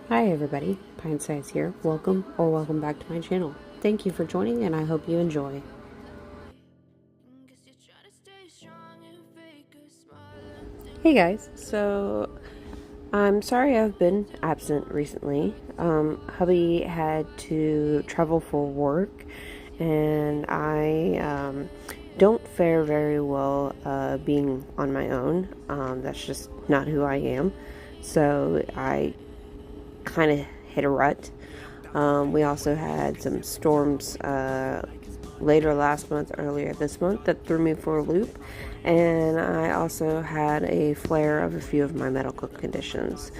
Hi everybody, Pine Size here. Welcome back to my channel. Thank you for joining and I hope you enjoy. Hey guys, so I'm sorry I've been absent recently. Hubby had to travel for work and I don't fare very well being on my own. That's just not who I am. So I kind of hit a rut. We also had some storms later last month, earlier this month, that threw me for a loop. And I also had a flare of a few of my medical conditions.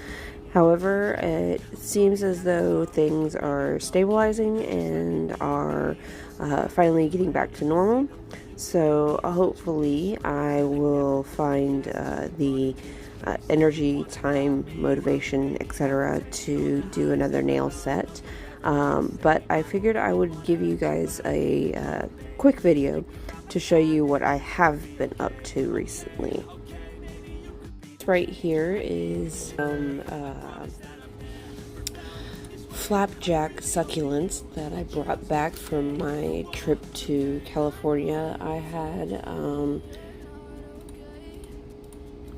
However, it seems as though things are stabilizing and are finally getting back to normal. So hopefully I will find the energy, time, motivation, etc. to do another nail set. But I figured I would give you guys a quick video to show you what I have been up to recently. Right here is some flapjack succulents that I brought back from my trip to California. I had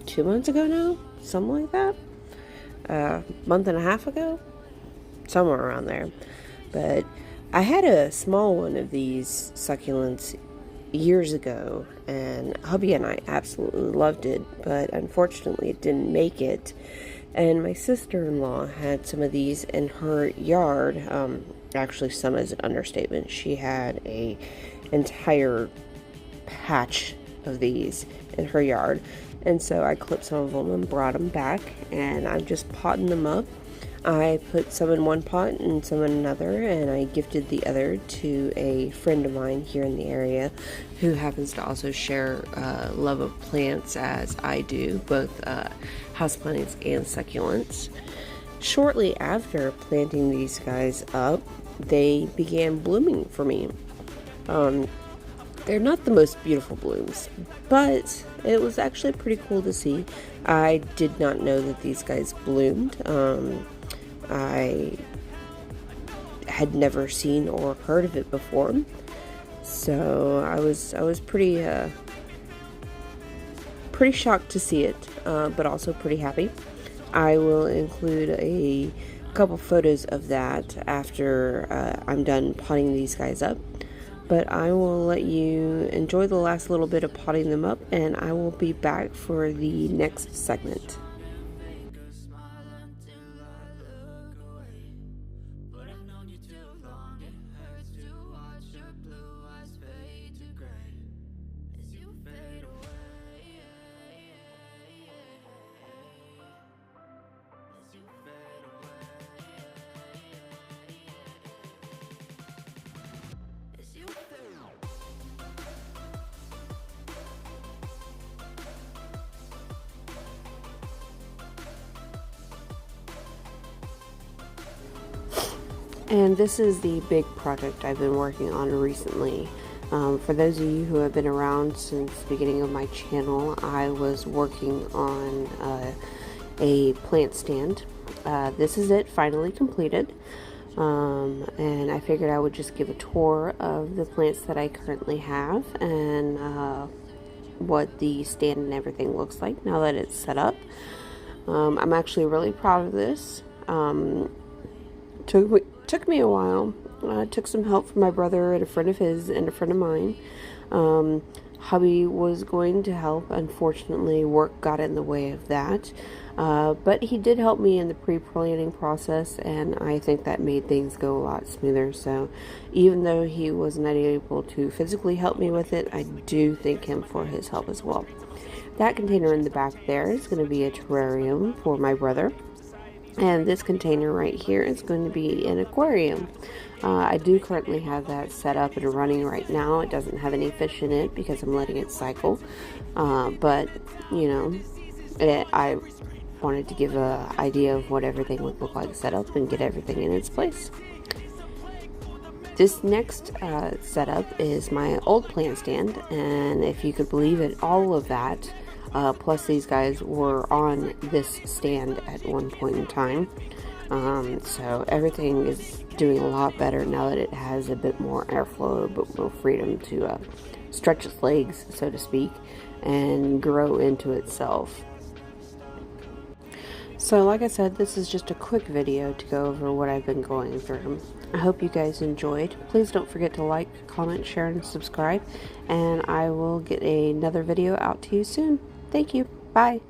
2 months ago now, something like that, month and a half ago, somewhere around there. But I had a small one of these succulents years ago, and hubby and I absolutely loved it, but unfortunately it didn't make it. And my sister-in-law had some of these in her yard. Actually, some is an understatement. She had a entire patch of these in her yard. And so I clipped some of them and brought them back, and I'm just potting them up. I put some in one pot and some in another, and I gifted the other to a friend of mine here in the area who happens to also share love of plants as I do, both houseplants and succulents. Shortly after planting these guys up, they began blooming for me. They're not the most beautiful blooms, but it was actually pretty cool to see. I did not know that these guys bloomed. I had never seen or heard of it before, so I was pretty shocked to see it, but also pretty happy. I will include a couple photos of that after I'm done potting these guys up. But I will let you enjoy the last little bit of potting them up, and I will be back for the next segment. And this is the big project I've been working on recently. For those of you who have been around since the beginning of my channel, I was working on a plant stand. This is it, finally completed. And I figured I would just give a tour of the plants that I currently have and what the stand and everything looks like now that it's set up. I'm actually really proud of this. Took me a while. Took some help from my brother and a friend of his and a friend of mine. Hubby was going to help. Unfortunately, work got in the way of that. But he did help me in the pre-planning process, and I think that made things go a lot smoother. So even though he was not able to physically help me with it, I do thank him for his help as well. That container in the back there is going to be a terrarium for my brother. And this container right here is going to be an aquarium. I do currently have that set up and running right now. It doesn't have any fish in it because I'm letting it cycle. But, you know, I wanted to give an idea of what everything would look like set up and get everything in its place. This next setup is my old plant stand, and if you could believe it, all of that Plus, these guys were on this stand at one point in time. So everything is doing a lot better now that it has a bit more airflow, a bit more freedom to stretch its legs, so to speak, and grow into itself. So like I said, this is just a quick video to go over what I've been going through. I hope you guys enjoyed. Please don't forget to like, comment, share, and subscribe, and I will get another video out to you soon. Thank you. Bye.